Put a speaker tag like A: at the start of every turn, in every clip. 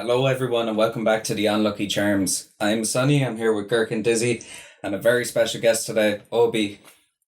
A: Hello everyone and welcome back to the Unlucky Charms. I'm Sonny, I'm here with Girk and Dizzy and a very special guest today, Obi.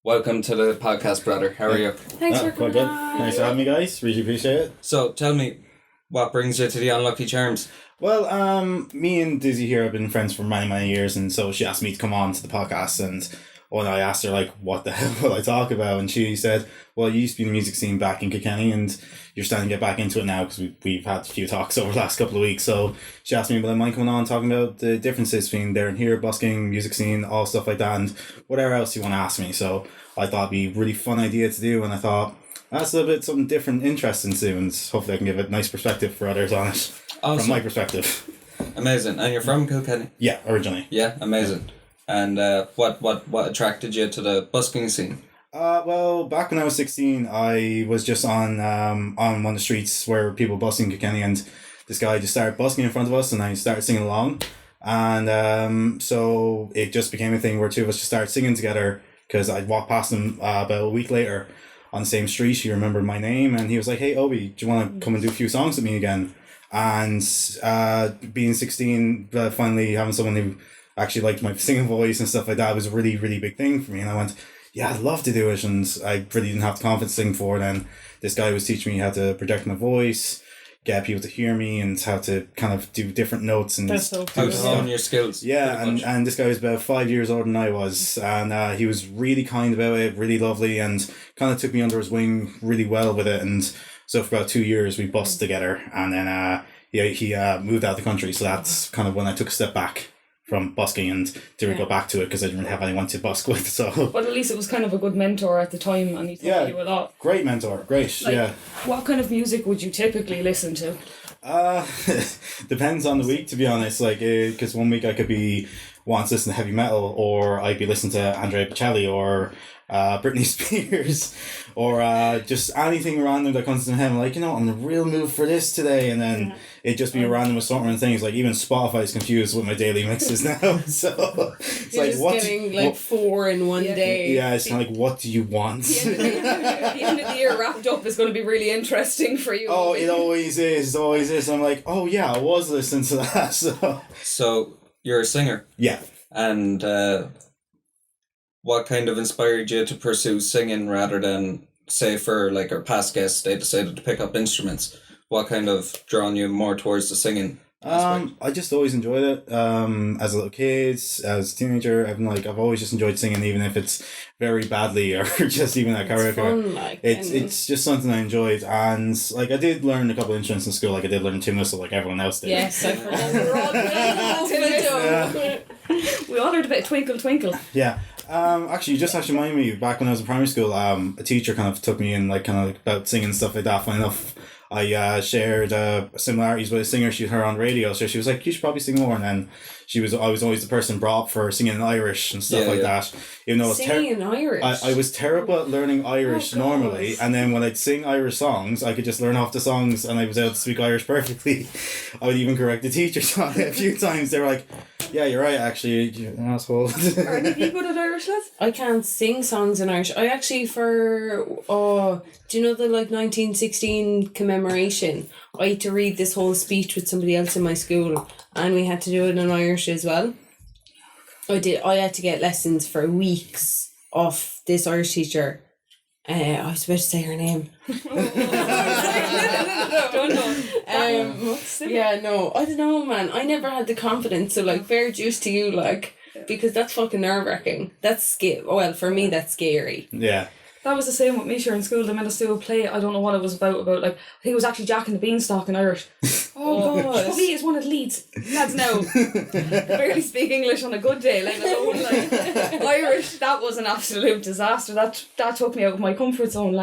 A: Welcome to the podcast, brother. How are you?
B: Thanks for coming on.
C: Thanks for having me, guys. Really appreciate it.
A: So tell me, what brings you to the Unlucky Charms?
C: Well, me and Dizzy here have been friends for many, many years, and so she asked me to come on to the podcast, and when I asked her, like, what the hell will I talk about? And she said, well, you used to be in the music scene back in Kilkenny, and you're starting to get back into it now, because we've had a few talks over the last couple of weeks. So she asked me, will I mind coming on talking about the differences between there and here, busking, music scene, all stuff like that, and whatever else you want to ask me. So I thought it'd be a really fun idea to do, and I thought, that's a little bit something different, interesting to do, and hopefully I can give a nice perspective for others on it,
A: awesome.
C: From my perspective.
A: Amazing. And you're from Kilkenny?
C: Yeah, originally.
A: Yeah, amazing. And what attracted you to the busking scene?
C: Well, back when I was 16, I was just on one of the streets where people busking Kilkenny, and this guy just started busking in front of us, and I started singing along, and so it just became a thing where two of us just started singing together, because I'd walk past him about a week later on the same street. He remembered my name, and he was like, hey Obi, do you want to come and do a few songs with me again? And being 16, finally having someone who actually liked my singing voice and stuff like that was a really, really big thing for me. And I went, yeah, I'd love to do it. And I really didn't have the confidence to sing for it. And this guy was teaching me how to project my voice, get people to hear me, and how to kind of do different notes. And
B: that's so
A: how to hone your skills.
C: Yeah, and this guy was about 5 years older than I was. And he was really kind about it, really lovely, and kind of took me under his wing really well with it. And so for about 2 years, we busked together. And then he moved out of the country. So that's kind of when I took a step back from busking and didn't go back to it, because I didn't have anyone to busk with. So,
B: but at least it was kind of a good mentor at the time, and he taught you a lot.
C: Great mentor, great.
B: Like,
C: yeah.
B: What kind of music would you typically listen to?
C: Depends on the week, to be honest. Like, because one week I could be wanting to listen to heavy metal, or I'd be listening to Andrea Bocelli, or Britney Spears, or just anything random that comes to my head. I'm like, I'm in a real mood for this today, and then it'd just be a random assortment of things. Like, even Spotify is confused with my daily mixes now. So it's
D: you're
C: like,
D: just
C: what?
D: getting four in one day.
C: Yeah, it's kind of like, what do you want?
B: The end of the year wrapped up is going to be really interesting for you.
C: Oh, it always is. It always is. I'm like, oh yeah, I was listening to that.
A: So you're a singer?
C: Yeah.
A: And what kind of inspired you to pursue singing rather than, say, for like our past guests, they decided to pick up instruments? What kind of drawn you more towards the singing aspect?
C: I just always enjoyed it. As a little kid, as a teenager, I've always just enjoyed singing, even if it's very badly or just even at karaoke.
D: Fun,
C: it's just something I enjoyed, and like I did learn a couple of instruments in school. Like I did learn tin whistle, like everyone else did.
D: Yes, I forgot.
B: We all heard a bit of Twinkle Twinkle.
C: Yeah. Actually, you just actually reminded me, back when I was in primary school, a teacher kind of took me in, like, kind of like about singing and stuff like that. Funny enough, I shared similarities with a singer she'd heard on radio, so she was like, you should probably sing more. And then I was always the person brought up for singing in Irish and stuff that. Even though
D: singing in Irish?
C: I was terrible at learning Irish normally, and then when I'd sing Irish songs, I could just learn off the songs, and I was able to speak Irish perfectly. I would even correct the teachers on it a few times. They were like, yeah, you're right, actually, you're an asshole.
B: Are any people good at Irish, lads?
D: I can't sing songs in Irish. I actually, do you know the 1916 commemoration? I had to read this whole speech with somebody else in my school, and we had to do it in Irish as well. I had to get lessons for weeks off this Irish teacher. I was about to say her name.
B: Don't know.
D: Yeah, no, I don't know, man. I never had the confidence, so fair dues to you, because that's fucking nerve-wracking. That's for me, that's scary.
C: Yeah.
B: That was the same with me, sure, in school. They made us do a play. I don't know what it was about, I think it was actually Jack and the Beanstalk in Irish.
D: Oh, God.
B: For me, it's one of the leads. Lads now, barely speak English on a good day, let alone, Irish. That was an absolute disaster. That took me out of my comfort zone,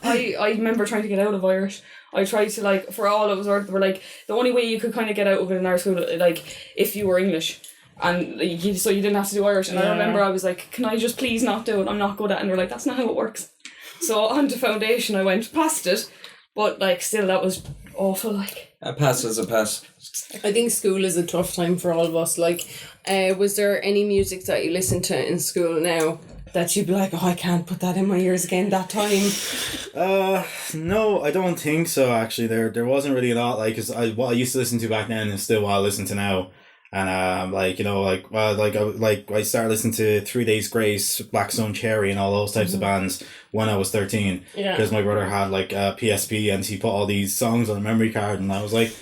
B: I remember trying to get out of Irish. I tried to, for all it was worth, were the only way you could kind of get out of it in our school, if you were English. And so you didn't have to do Irish. And I remember I was like, can I just please not do it? I'm not good at it. And they're like, that's not how it works. So on to foundation, I went past it. But still, that was awful.
A: A pass is a pass.
D: I think school is a tough time for all of us. Was there any music that you listen to in school now that you'd be like, oh, I can't put that in my ears again that time?
C: No, I don't think so. Actually, there wasn't really a lot. Like, cause what I used to listen to back then is still what I listen to now. And like, you know, I started listening to 3 Days Grace, Black Stone Cherry, and all those types of bands when I was 13.
D: Yeah.
C: Because my brother had like a PSP, and he put all these songs on a memory card, and I was like,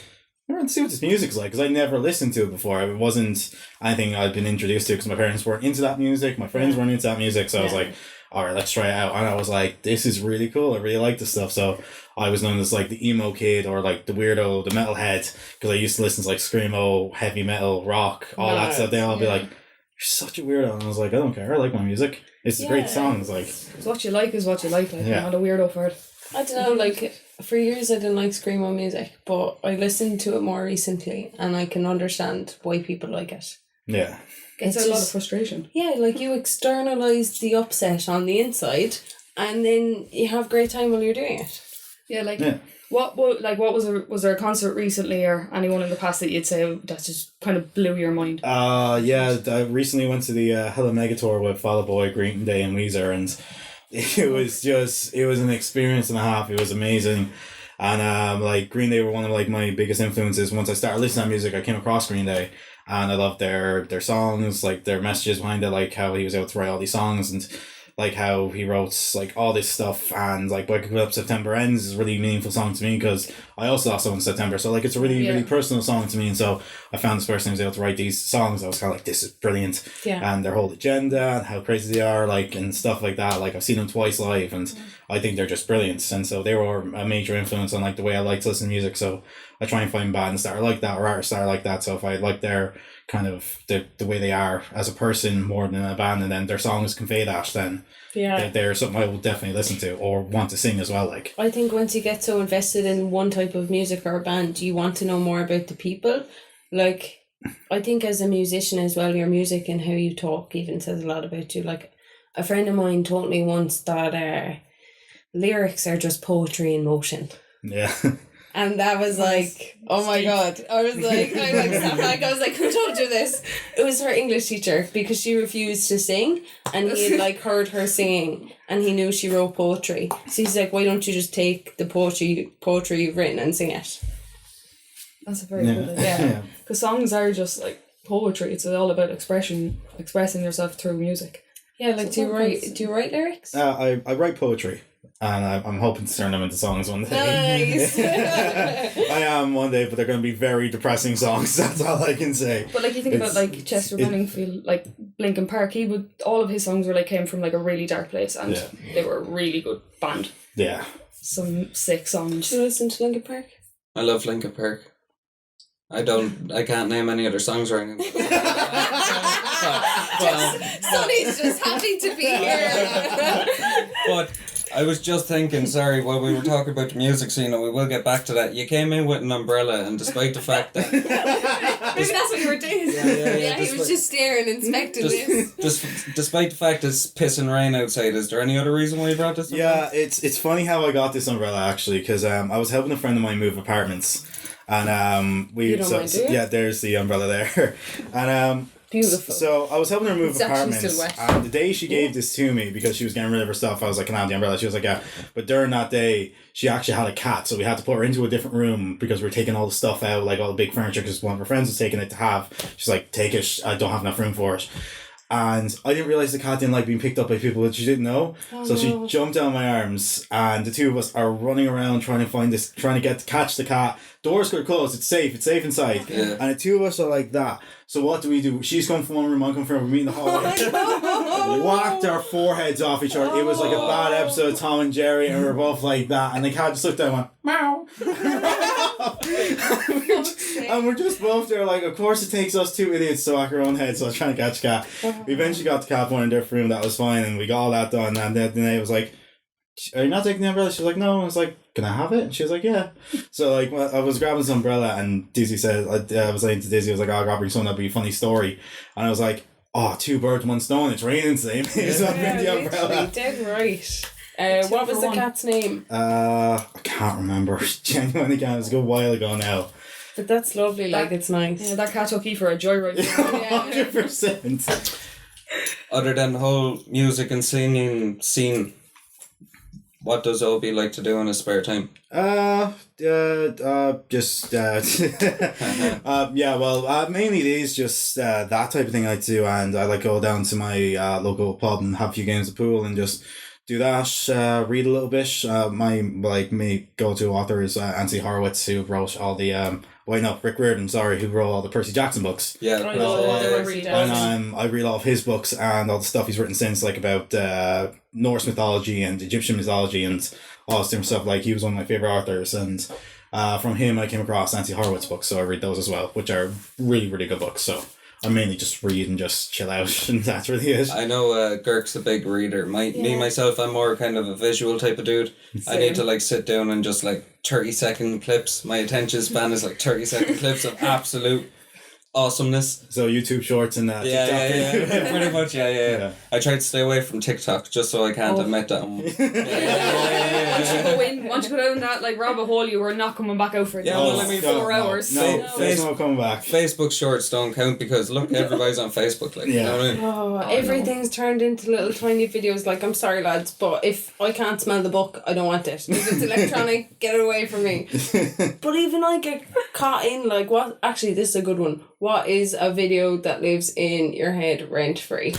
C: I want to see what this music's like, because I never listened to it before. It wasn't anything I'd been introduced to, because my parents weren't into that music, my friends weren't into that music, so I was like, all right, let's try it out. And I was like, this is really cool. I really like this stuff. So I was known as like the emo kid, or like the weirdo, the metalhead, because I used to listen to like screamo, heavy metal, rock, all that stuff. They'll all be like, you're such a weirdo. And I was like, I don't care. I like my music. It's great songs. Like,
B: it's what you like is what you like. Like, you're not a weirdo for it.
D: I don't know, like, for years I didn't like screamo music, but I listened to it more recently, and I can understand why people like it.
C: Yeah.
B: It's a lot of frustration.
D: Yeah, like, you externalise the upset on the inside, and then you have a great time while you're doing it.
B: Yeah, like, what was there a concert recently, or anyone in the past that you'd say that just kind of blew your mind?
C: Yeah, I recently went to the Hello Mega Tour with Fall Out Boy, Green Day, and Weezer, and it was an experience and a half. It was amazing. And like, Green Day were one of like my biggest influences. Once I started listening to music, I came across Green Day, and I loved their songs, like their messages behind it, like how he was able to write all these songs, and like how he wrote like all this stuff. And like Wake Up September Ends is a really meaningful song to me, because I also lost someone in September, so like it's a really really personal song to me. And so I found this person who was able to write these songs. I was kind of like, this is brilliant. And their whole agenda and how crazy they are, like, and stuff like that. Like, I've seen them twice live, and I think they're just brilliant. And so they were a major influence on like the way I like to listen to music. So I try and find bands that are like that, or artists that are like that. So if I like their kind of the way they are as a person more than a band, and then their songs convey that, then they're something I will definitely listen to or want to sing as well. Like,
D: I think once you get so invested in one type of music or a band, you want to know more about the people. Like, I think as a musician as well, your music and how you talk even says a lot about you. Like, a friend of mine told me once that lyrics are just poetry in motion.
C: Yeah.
D: And that was like, oh my God. I was like, I was like, who told you this? It was her English teacher, because she refused to sing, and he had like heard her singing, and he knew she wrote poetry. So he's like, why don't you just take the poetry you've written and sing it?
B: That's a very good idea. Because songs are just like poetry. It's all about expressing yourself through music.
D: Yeah, like, do you write lyrics?
C: I write poetry, and I'm hoping to turn them into songs one day.
D: Nice.
C: I am one day, but they're going to be very depressing songs. That's all I can say.
B: But like, you think about like Chester Benningfield, like Linkin Park, all of his songs were like came from like a really dark place, and they were a really good band.
C: Yeah.
B: Some sick songs.
D: Do you listen to Linkin Park?
A: I love Linkin Park. I can't name any other songs or anything.
B: Sonny's just happy to be here.
A: But I was just thinking, sorry, while we were talking about the music scene, and we will get back to that, you came in with an umbrella, and despite the fact that...
B: Maybe that's what you were doing.
D: Yeah, he was just staring, inspecting this.
A: Despite the fact it's pissing rain outside, is there any other reason why you brought this umbrella?
C: Yeah, it's funny how I got this umbrella, actually, because I was helping a friend of mine move apartments, and there's the umbrella there. And
D: beautiful.
C: So I was helping her move apartments, and the day she gave this to me, because she was getting rid of her stuff, I was like, can I have the umbrella? She was like, yeah. But during that day, she actually had a cat, so we had to put her into a different room, because we were taking all the stuff out, like all the big furniture, because one of her friends was taking it to have. She's like, take it, I don't have enough room for it. And I didn't realise the cat didn't like being picked up by people that she didn't know. She jumped down my arms, and the two of us are running around trying to catch the cat. Doors are closed, it's safe inside.
A: Yeah.
C: And the two of us are like that. So what do? She's come from one room, I'm coming from, we're meeting in the hallway. Whacked our foreheads off each other. It was like a bad episode of Tom and Jerry, and we were both like that. And the cat just looked down and went, meow. And we're just both there like, of course it takes us two idiots to whack our own heads, so I was trying to catch the cat. We eventually got the cat one in a different room, that was fine, and we got all that done. And then it was like, are you not taking the umbrella? She was like, no. I was like, can I have it? And she was like, yeah. So like, I was grabbing this umbrella, and Dizzy said, I was saying to Dizzy, I was like, oh, I'll bring something, that'd be a funny story. And I was like, oh, 2 birds, 1 stone, it's raining today. So I bring the umbrella.
D: Dead right. What was the cat's name?
C: I can't remember. Genuinely can't. It was a good while ago now.
D: But that's lovely, like, it's nice.
B: Yeah, that cat took you for a joyride.
C: 100%.
A: Other than the whole music and singing scene, what does Obi like to do in his spare time?
C: Mainly it is just that type of thing I like to do, and I like go down to my local pub and have a few games of pool and just do that, read a little bit. My go-to author is Anthony Horowitz, who wrote all the Rick Riordan, who wrote all the Percy Jackson books.
A: Yeah.
C: And I read all of his books and all the stuff he's written since, like about Norse mythology and Egyptian mythology and all this different stuff. Like, he was one of my favorite authors, and from him I came across Anthony Horowitz books, so I read those as well, which are really, really good books. So I mainly just read and just chill out, and that's really it.
A: I know Girk's a big reader. Me myself, I'm more kind of a visual type of dude.
D: Same.
A: I need to like sit down and just like 30-second clips. My attention span is like 30-second clips of absolute awesomeness.
C: So YouTube Shorts and TikTok.
A: Yeah. Pretty much, yeah. I try to stay away from TikTok just so I can't admit that.
B: Once you go down that like rabbit hole, you are not coming back out for it.
A: Yeah, well, I mean,
B: 4 hours.
C: There's no coming back.
A: Facebook Shorts don't count because look, everybody's on Facebook. Like, you know what I mean?
D: Oh, everything's turned into little tiny videos. Like, I'm sorry, lads, but if I can't smell the book, I don't want it. If it's electronic, get it away from me. But even I get caught in, like, what? Actually, this is a good one. What is a video that lives in your head rent free?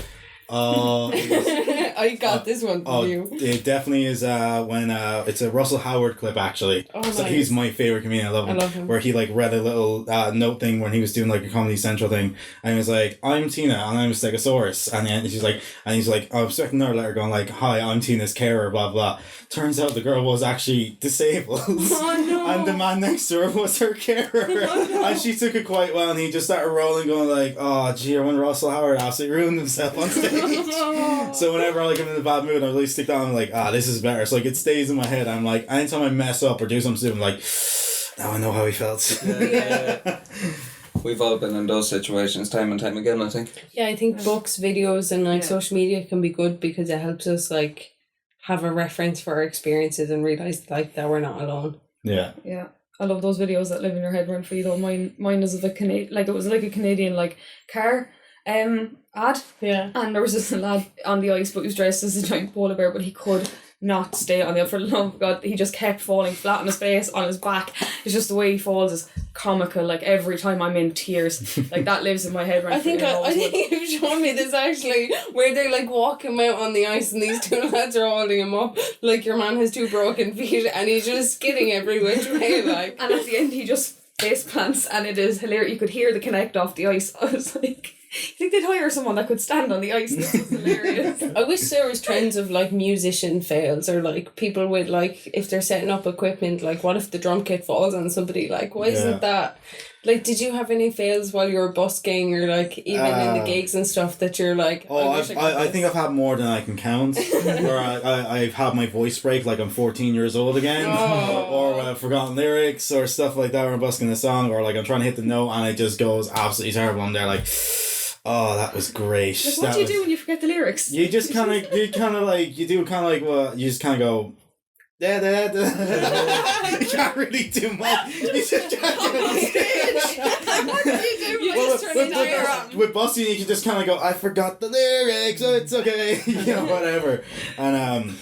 D: I got this one from you. It
C: definitely is when it's a Russell Howard clip, actually.
D: Oh,
C: so
D: nice.
C: He's my favorite comedian. I love him. Where he like read a little note thing when he was doing like a Comedy Central thing, and he was like, "I'm Tina and I'm a Stegosaurus," and then he's like, I'm expecting another letter going like, "Hi, I'm Tina's carer," blah blah. Turns out the girl was actually disabled.
D: Oh no!
C: And the man next to her was her carer. And she took it quite well, and he just started rolling, going like, "Oh gee, I wonder Russell Howard absolutely ruined himself on stage." So whenever like I'm in a bad mood, I really stick down and like, this is better. So like it stays in my head. I'm like, anytime I mess up or do something stupid, I'm like, now I know how he felt.
A: Yeah. We've all been in those situations time and time again, I think.
D: Yeah, I think books, videos, and like social media can be good because it helps us like have a reference for our experiences and realize like that we're not alone.
C: Yeah.
B: Yeah. I love those videos that live in your head rent free though. Mine is of a it was like a Canadian like car ad.
D: Yeah.
B: And there was this lad on the ice, but he was dressed as a giant polar bear, but he could not stay on the ice. For the love of God, he just kept falling flat on his face, on his back. It's just the way he falls is comical. Like every time I'm in tears, like that lives in my head.
D: I think you've shown me this actually, where they like walk him out on the ice and these two lads are holding him up. Like your man has 2 broken feet and he's just skidding every which way. Like,
B: and at the end he just face plants, and it is hilarious. You could hear the connect off the ice. I was like, you think they'd hire someone that could stand on the ice? This is hilarious.
D: I wish there was trends of like musician fails, or like people with like, if they're setting up equipment, like what if the drum kit falls on somebody? Like, why isn't that? Like, did you have any fails while you were busking, or like even in the gigs and stuff that you're like?
C: I think I've had more than I can count. Where I've had my voice break like I'm 14 years old again, or when I've forgotten lyrics or stuff like that. When I'm busking a song, or like I'm trying to hit the note and it just goes absolutely terrible. I'm there like, oh, that was great.
B: Like, what do you do when you forget the lyrics?
C: You just kind of you just kind of go. You can't really do much. You just can't
B: What do you do? You just turn into your
C: with busking, you can just kind of go, I forgot the lyrics, so it's okay, whatever. And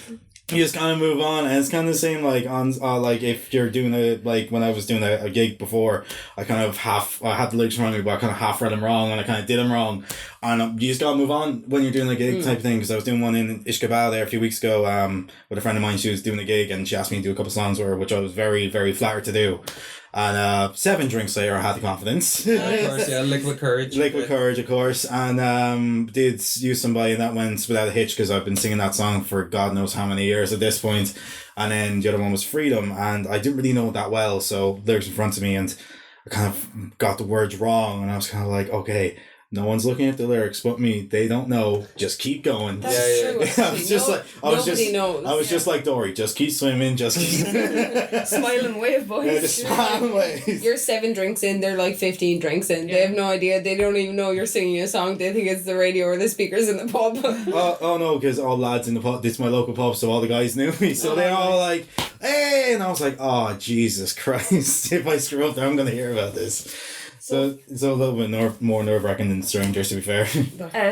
C: you just kind of move on, and it's kind of the same like on like if you're doing when I was doing a gig before, I kind of I had the lyrics wrong, but I kind of half read them wrong, and I kind of did them wrong, and you just gotta move on when you're doing a gig type thing. Because I was doing one in Ishkabal there a few weeks ago with a friend of mine. She was doing a gig and she asked me to do a couple songs with her, which I was very, very flattered to do. And 7 drinks later, I had the confidence.
A: Of course, yeah, liquid courage.
C: Liquid courage, of course. And did use somebody, and that went without a hitch because I've been singing that song for God knows how many years at this point. And then the other one was Freedom, and I didn't really know it that well, so lyrics in front of me, and I kind of got the words wrong, and I was kind of like, okay, no one's looking at the lyrics but me. They don't know. Just keep going.
D: That's true.
C: I was just
D: nobody knows.
C: I was just like Dory. Just keep swimming. Just keep
B: smile and wave, boys.
C: Yeah, just smile and wave.
D: You're 7 drinks in. They're like 15 drinks in. They have no idea. They don't even know you're singing a song. They think it's the radio or the speakers in the pub.
C: Oh no, because all lads in the pub. This is my local pub, so all the guys knew me. So they're all like, "Hey!" And I was like, "Oh Jesus Christ! If I screw up, then I'm gonna hear about this." So it's a little bit more nerve-wracking than strangers, to be fair.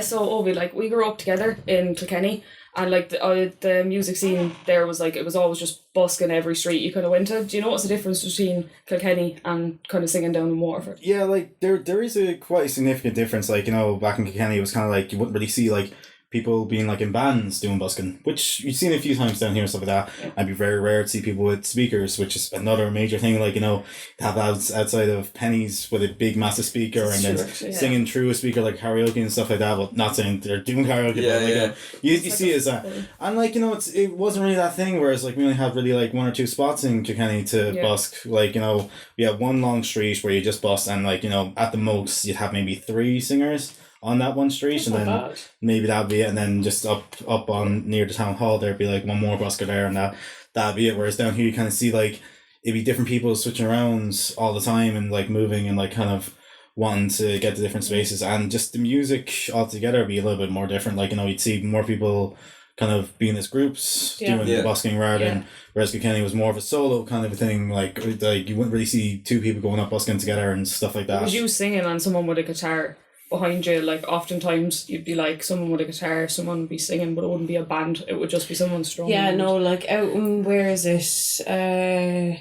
B: So Obi, like we grew up together in Kilkenny, and like the music scene there was like it was always just busking every street you kind of went to. Do you know what's the difference between Kilkenny and kind of singing down in Waterford?
C: Yeah, like there is a quite significant difference. Like, back in Kilkenny, it was kind of like you wouldn't really see like people being like in bands doing busking, which you've seen a few times down here and stuff like that. Yeah. It'd be very rare to see people with speakers, which is another major thing. Like, have outside of pennies with a big massive speaker and then singing through a speaker like karaoke and stuff like that. But not saying they're doing karaoke, but like, you see it as that. And like, it wasn't really that thing. Whereas like we only have really like one or two spots in Kilkenny to busk. Like, we have one long street where you just busk, and like, at the most you'd have maybe 3 singers on that one street. That's and then bad. Maybe that'd be it, and then just up on near the town hall there'd be like one more busker there, and that'd be it. Whereas down here you kind of see like it'd be different people switching around all the time and like moving and like kind of wanting to get to different spaces, and just the music altogether would be a little bit more different. Like, you'd see more people kind of being as groups doing the busking rather than, whereas Kilkenny was more of a solo kind of a thing. Like you wouldn't really see 2 people going up busking together and stuff like that.
B: Was you singing and someone with a guitar behind you? Like oftentimes you'd be like someone with a guitar, someone would be singing, but it wouldn't be a band, it would just be someone strong.
D: Yeah, no, like out in, where is it,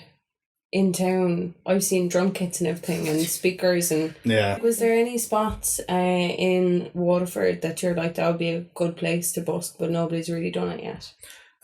D: in town, I've seen drum kits and everything and speakers and was there any spots in Waterford that you're like that would be a good place to busk but nobody's really done it yet?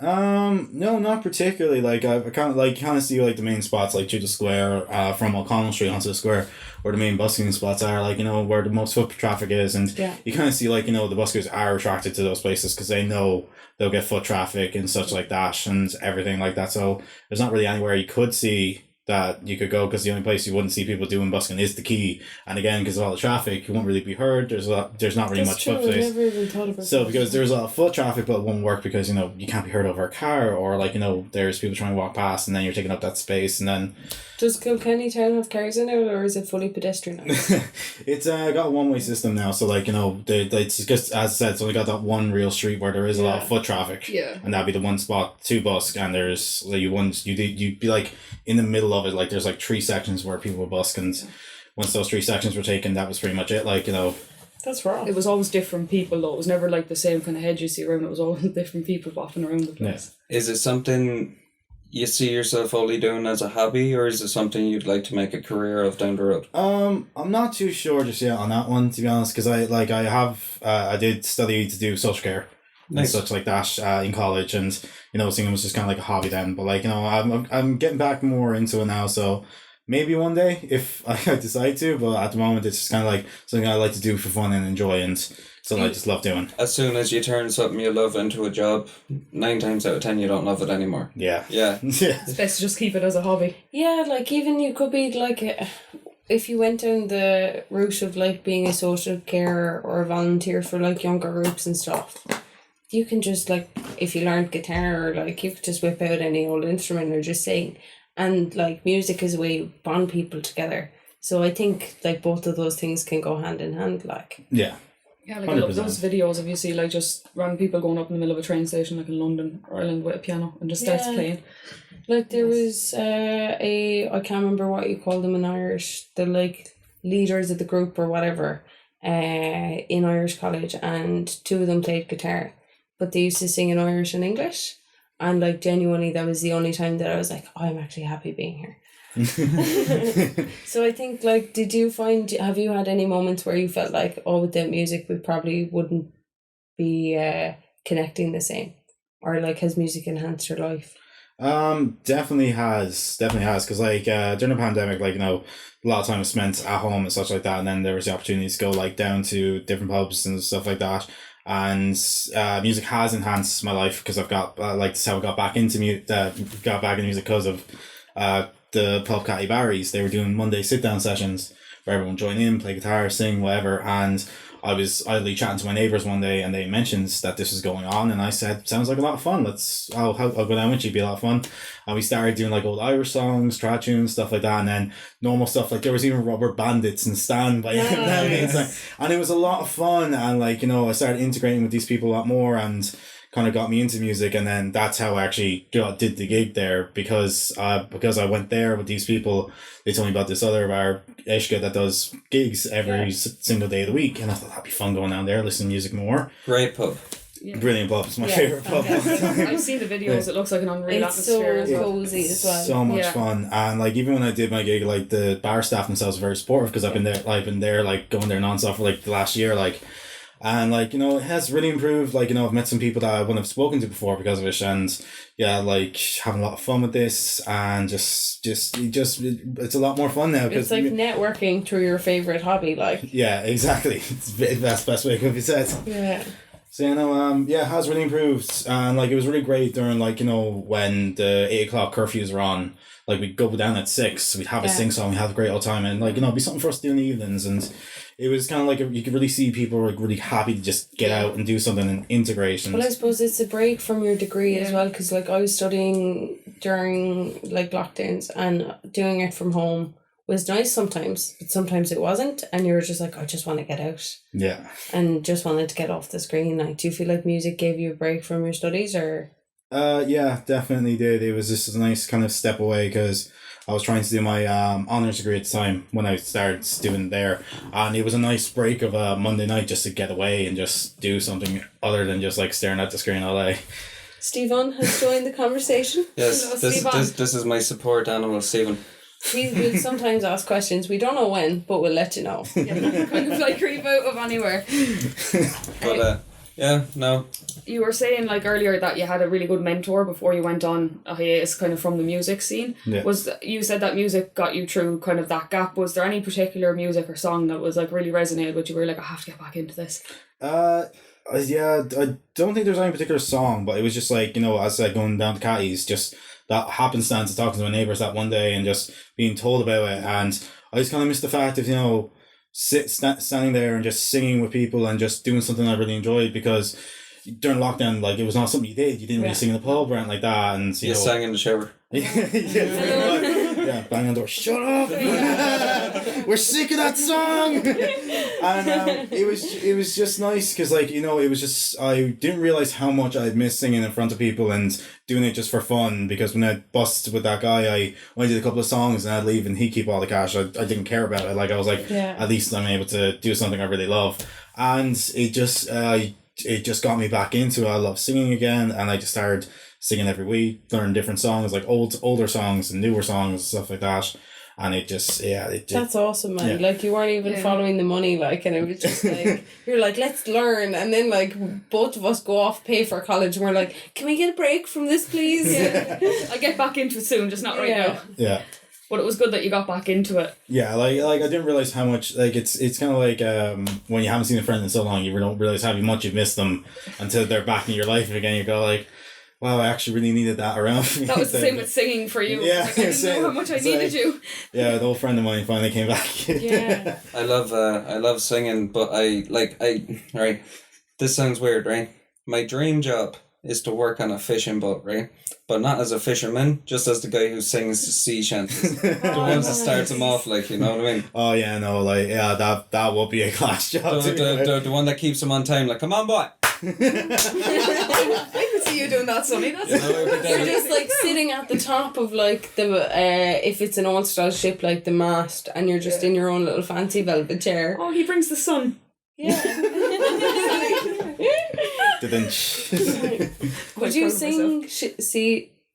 C: No, not particularly. Like I kind of see like the main spots like through the square, from O'Connell Street onto the square, where the main busking spots are, like, where the most foot traffic is, and you kind of see like, the buskers are attracted to those places because they know they'll get foot traffic and such like that and everything like that. So there's not really anywhere you could see that you could go, because the only place you wouldn't see people doing busking is the quay, and again, because of all the traffic, you won't really be heard. There's not really much foot space.
D: Never even thought about
C: so because there's a lot of foot traffic, but it won't work because you can't be heard over a car, or like there's people trying to walk past, and then you're taking up that space, and then.
D: Does Kilkenny town have cars in it, or is it fully pedestrian?
C: It's got a one-way system now, so like it's just, as I said, it's only got that one real street where there is a lot of foot traffic, and that'd be the one spot to busk, and there's like you'd be like in the middle of it, like there's like 3 sections where people would busk, and once those 3 sections were taken, that was pretty much it. Like,
B: that's wrong. It was always different people though. It was never like the same kind of head you see around. It was always different people bopping around the place.
A: Is it something you see yourself only doing as a hobby, or is it something you'd like to make a career of down the road?
C: I'm not too sure just yet on that one, to be honest, because I did study to do social care. Nice. And such like that in college, and singing was just kind of like a hobby then. But like, I'm getting back more into it now, so maybe one day if I decide to. But at the moment, it's just kind of like something I like to do for fun and enjoy, and something I just love doing.
A: As soon as you turn something you love into a job, 9 times out of 10 you don't love it anymore.
C: Yeah.
B: It's best to just keep it as a hobby.
D: Yeah, like even you could be like, if you went down the route of like being a social carer or a volunteer for like younger groups and stuff. You can just like, if you learned guitar, or like you could just whip out any old instrument or just sing, and like music is a way to bond people together. So I think like both of those things can go hand in hand. Like
B: like 100%. I love those videos of you see like just random people going up in the middle of a train station like in London or Ireland with a piano and just starts playing.
D: Like there was I can't remember what you call them in Irish, the like leaders of the group or whatever, in Irish college, and 2 of them played guitar. But they used to sing in Irish and English. And like genuinely that was the only time that I was like, I'm actually happy being here. So I think like, have you had any moments where you felt like, without music we probably wouldn't be connecting the same? Or like, has music enhanced your life?
C: Definitely has, because like during the pandemic, like a lot of time was spent at home and such like that, and then there was the opportunity to go like down to different pubs and stuff like that. And music has enhanced my life, because I've got like this how I got back into music because of the pub Catty Barry's. They were doing Monday sit down sessions where everyone joined in, play guitar, sing, whatever. And I was idly chatting to my neighbours one day, and they mentioned that this was going on, and I said, sounds like a lot of fun. I'll go down with you, be a lot of fun. And we started doing like old Irish songs, trad tunes, stuff like that, and then normal stuff, like there was even Rubber Bandits and Stand by and it was a lot of fun. And like, I started integrating with these people a lot more, and kind of got me into music, and then that's how I actually did the gig there, because I went there with these people. They told me about this other bar, Ishka, that does gigs every single day of the week, and I thought that'd be fun going down there, listening to music more.
A: Great pub.
B: Yeah.
C: Brilliant pub. It's my favourite pub.
B: I've seen the videos. It looks like an unreal
D: It's
B: atmosphere.
D: so cozy as well.
C: So much fun. And like, even when I did my gig, like the bar staff themselves are very supportive, because I've been there like going there nonstop for like the last year, like, and like, you know, it has really improved. Like, you know, I've met some people that I wouldn't have spoken to before because of it, and yeah, like having a lot of fun with this, and just it's a lot more fun now.
D: It's like networking through your favourite hobby, like.
C: Yeah, exactly. It's the best way it could be said.
D: Yeah.
C: So, you know, it has really improved, and like it was really great during, like, you know, when the 8 o'clock curfews were on. Like, we'd go down at 6, we'd have a sing song, we'd have a great old time, and like, you know, it'd be something for us to do in the evenings, and it was kind of like you could really see people were like really happy to just get out and do something and integrate.
D: Well, I suppose it's a break from your degree as well, because like I was studying during like lockdowns, and doing it from home was nice sometimes, but sometimes it wasn't, and you were just like, I just want to get out.
C: Yeah.
D: And just wanted to get off the screen. Like, do you feel like music gave you a break from your studies, or?
C: Yeah, definitely did. It was just a nice kind of step away, because I was trying to do my honours degree at the time when I started doing there, and it was a nice break of a Monday night just to get away and just do something other than just like staring at the screen all day.
D: Stephen has joined the conversation.
A: Yes,
B: Hello,
A: this is my support animal, Stephen.
D: We will sometimes ask questions. We don't know when, but we'll let you know.
B: Yeah, kind of like creep out of anywhere.
A: But yeah, no.
B: You were saying like earlier that you had a really good mentor before you went on a hiatus, kind of from the music scene.
C: Yeah.
B: You said that music got you through kind of that gap. Was there any particular music or song that was like really resonated with you? Where you're like, I have to get back into this.
C: Yeah, I don't think there's any particular song, but it was just like, you know, as I going down to Catties, just that happenstance of talking to my neighbours that one day and just being told about it, and I just kind of missed the fact of, you know, standing there and just singing with people and just doing something I really enjoyed, because during lockdown, like, it was not something you did. You didn't really sing in the pub or anything like that, and you know,
A: sang in the shower.
C: Yeah, bang on the door. Shut up! We're sick of that song. And it was just nice, because, like, you know, it was just, I didn't realize how much I'd missed singing in front of people and doing it just for fun. Because when I busted with that guy, I only did a couple of songs and I'd leave and he'd keep all the cash. I didn't care about it. Like, I was like, at least I'm able to do something I really love, and it just got me back into it. I love singing again, and I just started singing every week, learning different songs, like older songs and newer songs, stuff like that. And it just,
D: that's awesome, man. Like, you weren't even following the money, like, and it was just like, you're like, let's learn. And then, like, both of us go off, pay for college, and we're like, can we get a break from this, please?
B: I'll get back into it soon, just not right now.
C: Yeah.
B: But it was good that you got back into it.
C: Yeah, like I didn't realize how much, like, it's kind of like when you haven't seen a friend in so long, you don't realize how much you've missed them until they're back in your life again. You go like, wow, I actually really needed that around me.
B: That was the same with singing for you.
C: Yeah,
B: like, I didn't know how much I needed you.
C: Yeah, an old friend of mine finally came back.
D: Yeah.
A: I love singing, but right, this sounds weird, right? My dream job is to work on a fishing boat, right? But not as a fisherman, just as the guy who sings sea shanties. The ones that starts them off, like, you know what I mean?
C: Oh yeah, no, like, yeah, that would be a class job.
A: The one that keeps them on time, like, come on, boy.
B: I could see you doing that, Sonny. That's
D: You're just like sitting at the top of like the if it's an old style ship like the Mast, and you're just in your own little fancy velvet chair.
B: Oh, he brings the sun.
D: Yeah. Would you sing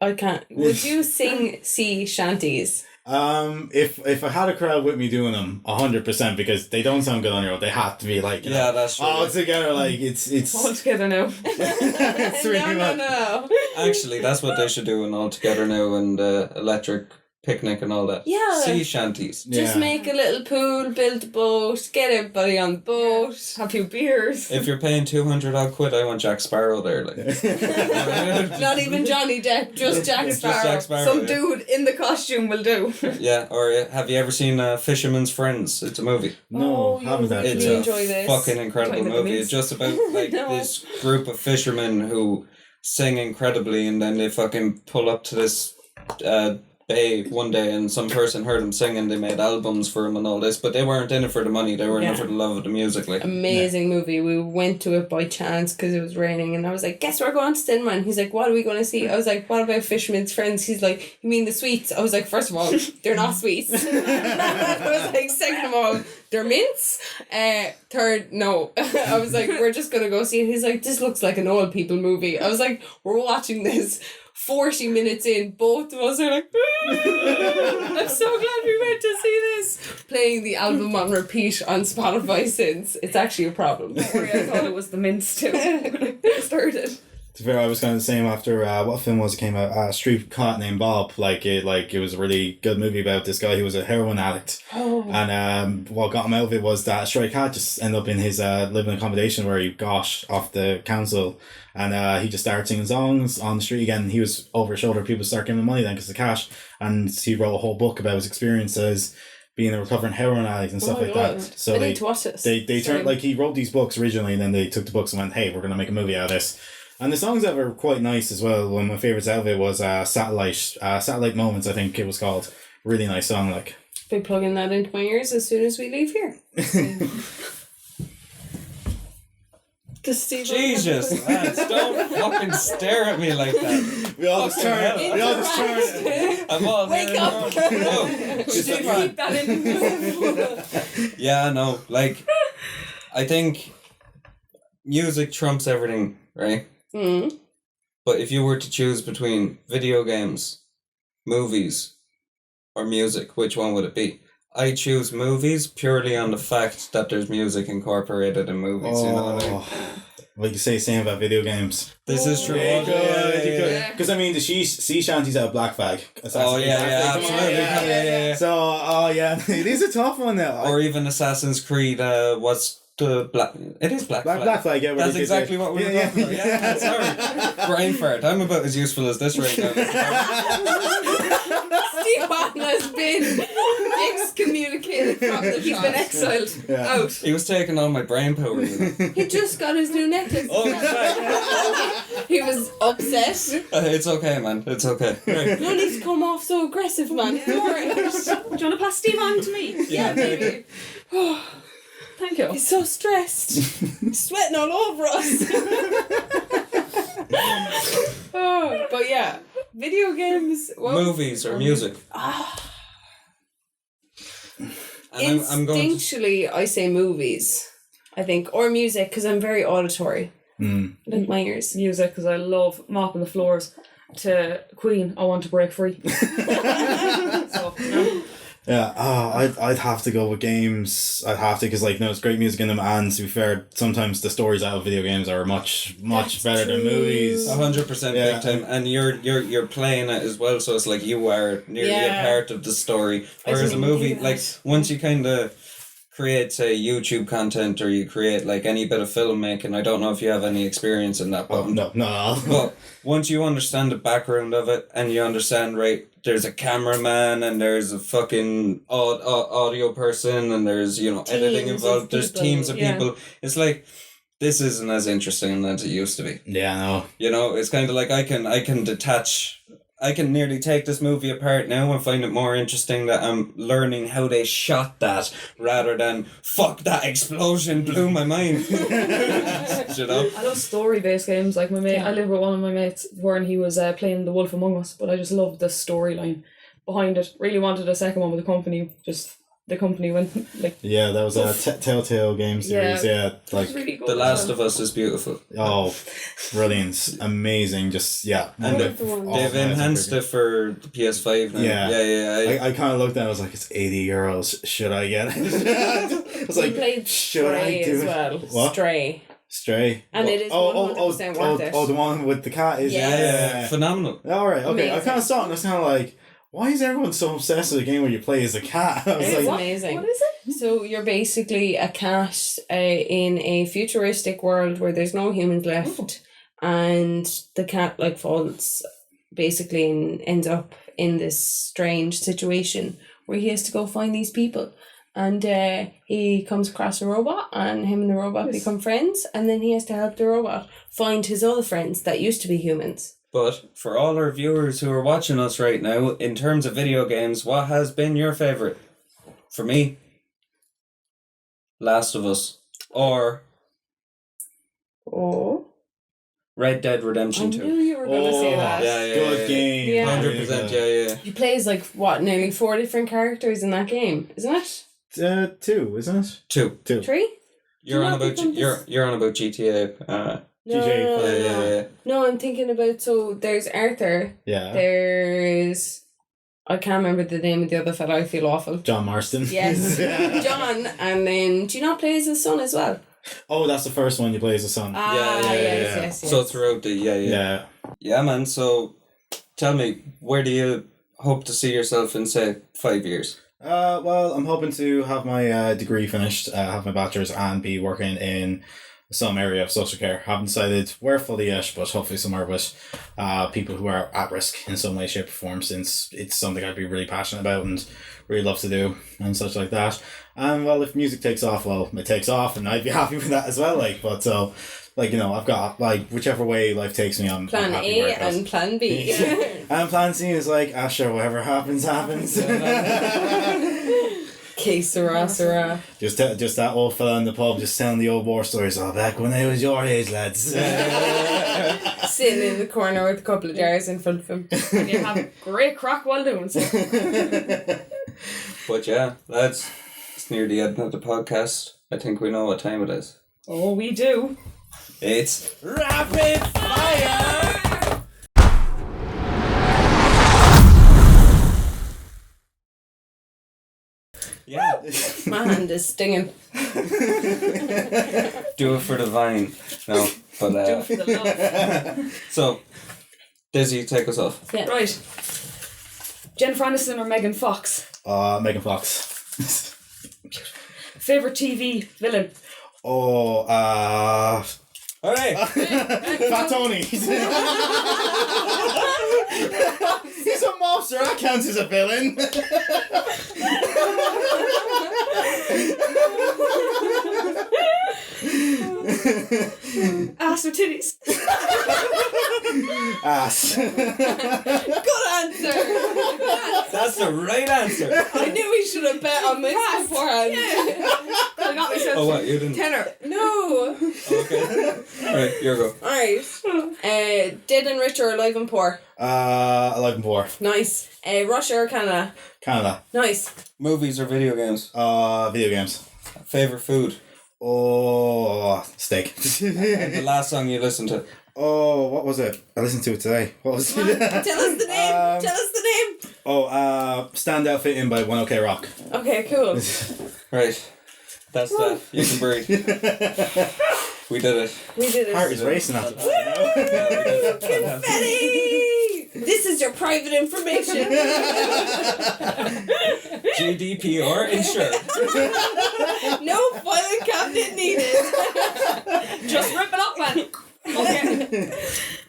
D: Would you sing sea shanties?
C: If I had a crowd with me doing them, 100%, because they don't sound good on your own. They have to be like, you know,
A: that's true.
C: all together. Like, it's
B: all together now.
C: It's really
D: No.
A: Actually, that's what they should do in All Together Now and Electric Picnic and all that.
D: Yeah.
A: Sea shanties.
D: Just make a little pool, build a boat, get everybody on the boat,
B: have a few beers.
A: If you're paying 200 odd quid, I want Jack Sparrow there. Like.
D: Not even Johnny Depp, just Jack Sparrow.
A: Just Jack Sparrow.
B: Some dude in the costume will do.
A: Yeah, or have you ever seen Fisherman's Friends? It's a movie.
C: No, haven't
D: really
A: It's
C: actually.
A: a
D: enjoy this.
A: fucking incredible
B: Talking about
A: movie.
B: the
A: It's just about like this group of fishermen who sing incredibly, and then they fucking pull up to this Bay one day and some person heard him singing, they made albums for him and all this, but they weren't in it for the money, they were in it for the love of the music. Like,
D: amazing movie. We went to it by chance because it was raining, and I was like, guess we're going to cinema. And he's like, what are we going to see? I was like, what about Fisherman's Friends? He's like, you mean the sweets? I was like, first of all, they're not sweets. I was like, second of all, they're mints. Third, no. I was like, we're just going to go see it. He's like, this looks like an old people movie. I was like, we're watching this 40 minutes in, both of us are like, I'm so glad we went to see this. Playing the album on repeat on Spotify since. It's actually a problem.
B: Don't worry, I thought it was the mints too when I started.
C: To be fair, I was kind of the same after what film was it came out? Street Cat Named Bob. It was a really good movie about this guy who was a heroin addict.
D: Oh.
C: And what got him out of it was that a stray cat just ended up in his living accommodation where he got off the council, and he just started singing songs on the street again. He was over his shoulder. People started giving him money then because of cash, and he wrote a whole book about his experiences being a recovering heroin addict and stuff like that. So
D: I need to watch this.
C: They turned, like, he wrote these books originally, and then they took the books and went, hey, we're going to make a movie out of this. And the songs that were quite nice as well. One of my favourites out of it was Satellite Moments, I think it was called. Really nice song, like.
D: Be plugging that into my ears as soon as we leave here.
A: Jesus, lads, don't fucking stare at me like that.
C: We all just turn.
A: I'm all
D: Wake up!
B: Keep that in.
A: Yeah, no, like, I think music trumps everything, right?
D: Mm.
A: But if you were to choose between video games, movies, or music, which one would it be? I choose movies purely on the fact that there's music incorporated in movies, you know what I mean?
C: Well, you can say the same about video games.
A: This is true.
C: Yeah,
B: Yeah.
C: because I mean, the sea shanties out of Black Flag.
A: Oh, yeah, absolutely. Yeah.
C: So, it is a tough one now.
A: Or even Assassin's Creed, what's the Black... It is Black Flag.
C: Black Flag, yeah.
A: That's exactly what we were talking about. Yeah, sorry. Brain fart. I'm about as useful as this right now.
D: Stefan has been excommunicated from the
B: He's been exiled out.
A: He was taking all my brain power, you know.
D: He just got his new necklace.
A: Oh, exactly.
D: He was upset.
A: It's okay, man. It's okay. Right.
D: No need to come off so aggressive, man. Alright.
B: Do you want to pass Steve on to me?
D: Yeah, baby.
B: Thank you.
D: He's so stressed. He's sweating all over us. But yeah, video games,
A: Movies or music. And I'm going to...
D: Instinctually, I say movies, I think, or music, because I'm very auditory. Like my ears.
B: Music, because I love mopping the floors to Queen, I Want to Break Free. So, no.
C: Yeah, I'd have to go with games. I'd have to, because, like, no, it's great music in them, and to be fair, sometimes the stories out of video games are much better than movies.
A: 100%
C: Yeah.
A: big time, and you're playing it as well, so it's like you are nearly a part of the story. Whereas a movie, like, once you kind of create, say, YouTube content, or you create, like, any bit of filmmaking, I don't know if you have any experience in that, but
C: No.
A: but once you understand the background of it, and you understand, right, there's a cameraman, and there's a fucking audio person, and there's, you know, editing involved, there's teams of people. It's like, this isn't as interesting as it used to be.
C: Yeah, no.
A: You know, it's kind of like I can detach... I can nearly take this movie apart now and find it more interesting that I'm learning how they shot that rather than, fuck, that explosion blew my mind. You know?
B: I love story-based games. Like, my mate, I live with one of my mates when he was playing The Wolf Among Us, but I just loved the storyline behind it. Really wanted a second one with the company went, like...
C: Yeah, that was a Telltale game series, like...
B: Really good.
A: The Last of Us is beautiful.
C: Oh, brilliant. Amazing, just, yeah.
A: And they've enhanced it for the PS5 now.
C: Yeah. I kind of looked at it, I was like, it's €80. Should I get it? I was like,
D: played
C: should I
D: Stray
C: do
D: as
C: it?
D: well.
C: What?
D: Stray. And it is 100% worth it.
C: Oh, the one with the cat is...
A: Yeah. Phenomenal.
C: Alright, okay.
D: Amazing.
C: I kind of saw it and I was kind of like, why is everyone so obsessed with a game where you play as a cat? I was
D: It's
C: like,
D: amazing.
B: What is it?
D: So you're basically a cat in a futuristic world where there's no humans left, and the cat like falls basically and ends up in this strange situation where he has to go find these people, and he comes across a robot, and him and the robot become friends, and then he has to help the robot find his other friends that used to be humans.
A: But for all our viewers who are watching us right now, in terms of video games, what has been your favourite? For me, Last of Us. Or Red Dead Redemption 2.
D: I knew you were going to say that.
A: Yeah,
C: Good game.
D: Yeah.
A: 100%, yeah.
D: You play as like what, nearly 4 different characters in that game, isn't it?
C: 2, isn't it?
A: 2.
D: 3?
A: You're on about GTA.
D: No,
A: Yeah.
D: no, I'm thinking about, so there's Arthur.
C: Yeah.
D: There's, I can't remember the name of the other fella. I feel awful.
C: John Marston.
D: Yes, John, and then do you not play as his son as well?
C: Oh, that's the first one you play as a son.
D: Yes.
A: So throughout the yeah, man. So tell me, where do you hope to see yourself in, say, 5 years?
C: Well, I'm hoping to have my degree finished, have my bachelor's, and be working in some area of social care. Haven't decided where fully yet, but hopefully somewhere with people who are at risk in some way, shape, or form, since it's something I'd be really passionate about and really love to do and such like that. And well, if music takes off, well, it takes off, and I'd be happy with that as well. I've got whichever way life takes me, I'm
D: Plan
C: happy
D: A
C: where it goes.
D: and Plan B.
C: And Plan C is like, sure, whatever happens.
D: Que sera.
C: Just that old fella in the pub just telling the old war stories. Oh, back when I was your age, lads.
D: Sitting in the corner with a couple of jars in front of him.
B: And you have great crack while doing so.
A: But yeah, lads, it's near the end of the podcast. I think we know what time it is.
B: Oh, we do.
A: It's Rapid Fire! Yeah.
D: My hand is stinging.
A: Do it for the vine. No, but
B: Do it for the love.
A: so, Dizzy, take us off.
D: Yeah.
B: Right. Jennifer Aniston or Megan Fox?
C: Megan Fox.
B: Favourite TV villain?
A: Alright.
C: Fat Tony. He's a mobster. That counts as a villain.
B: Ass or titties?
C: Ass.
D: Good answer.
A: That's the right answer.
D: I knew we should have bet on this beforehand.
B: I got myself.
A: Oh, what? You didn't?
D: Tenor. No.
A: Okay. Alright, your go.
D: Alright. Dead and rich or alive and poor?
C: Alive and poor.
D: Nice. Russia or Canada?
C: Canada.
D: Nice.
A: Movies or video games?
C: Video games.
A: Favourite food?
C: Steak.
A: And the last song you listened to?
C: What was it? I listened to it today. What was it?
D: Tell us the name. Tell us the name.
C: Stand Out Fit In by One OK Rock.
D: Okay, cool.
A: Right. That's that. You can breathe. We did it.
D: We did it.
C: Heart is racing after that.
D: Confetti! This is your private information.
A: GDPR insured.
D: No filing cabinet needed.
B: Just rip it up, man. Okay.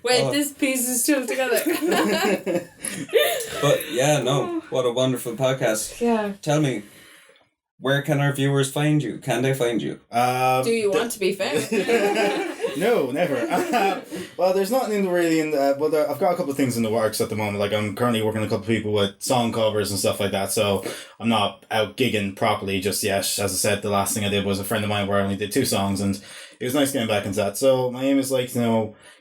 D: Wait, this piece is still together.
A: But yeah, no. What a wonderful podcast.
D: Yeah.
A: Tell me, where can our viewers find you? Can they find you?
D: Do you want to be found?
C: No, never. Well, there's nothing really in the... I've got a couple of things in the works at the moment. Like, I'm currently working with a couple of people with song covers and stuff like that, so I'm not out gigging properly just yet. As I said, the last thing I did was a friend of mine where I only did 2 songs, and it was nice getting back into that. So my aim is,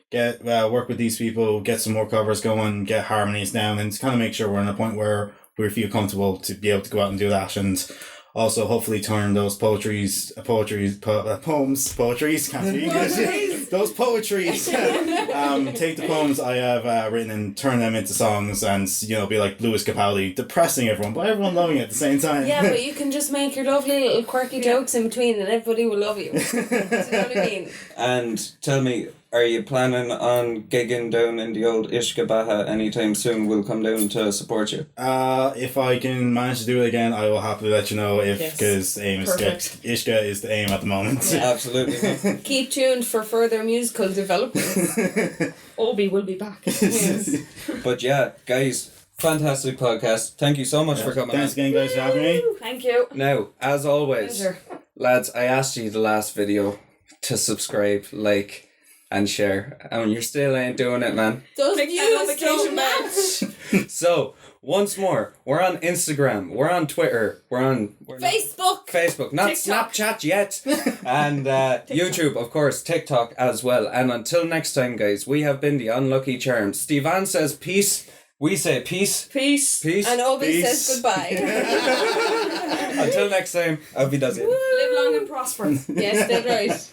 C: get work with these people, get some more covers going, get harmonies down, and kind of make sure we're in a point where we feel comfortable to be able to go out and do that, and also hopefully turn those poems, can't speak English, those poetries, take the poems I have written and turn them into songs, and be like Lewis Capaldi, depressing everyone, but everyone loving it at the same time.
D: Yeah, but you can just make your lovely little quirky jokes in between and everybody will love you. Do you know what I mean?
A: And tell me, are you planning on gigging down in the old Ishka Baha anytime soon? We'll come down to support you.
C: If I can manage to do it again, I will happily let you know, because aim is Ishka is the aim at the moment.
D: Yeah.
A: Absolutely.
D: Keep tuned for further musical developments.
B: Obi will be back.
D: Yes.
A: But yeah, guys, fantastic podcast. Thank you so much for coming.
C: Thanks again, guys, for having me.
B: Thank you.
A: Now, as always,
B: Pleasure.
A: lads, I asked you the last video to subscribe, like, and share. And you're still ain't doing it, man.
D: Those
B: Click that
D: views don't
B: notification
D: match.
A: So, once more, we're on Instagram, we're on Twitter, we're
D: Facebook.
A: not
B: TikTok.
A: Snapchat yet, and YouTube, of course, TikTok as well. And until next time, guys, we have been the Unlucky Charms. Stevan says peace, we say peace.
B: Peace.
D: And Obi
C: Peace.
D: says goodbye.
A: Until next time, auf Wiedersehen.
B: Live long and prosper.
D: Yes, that's right.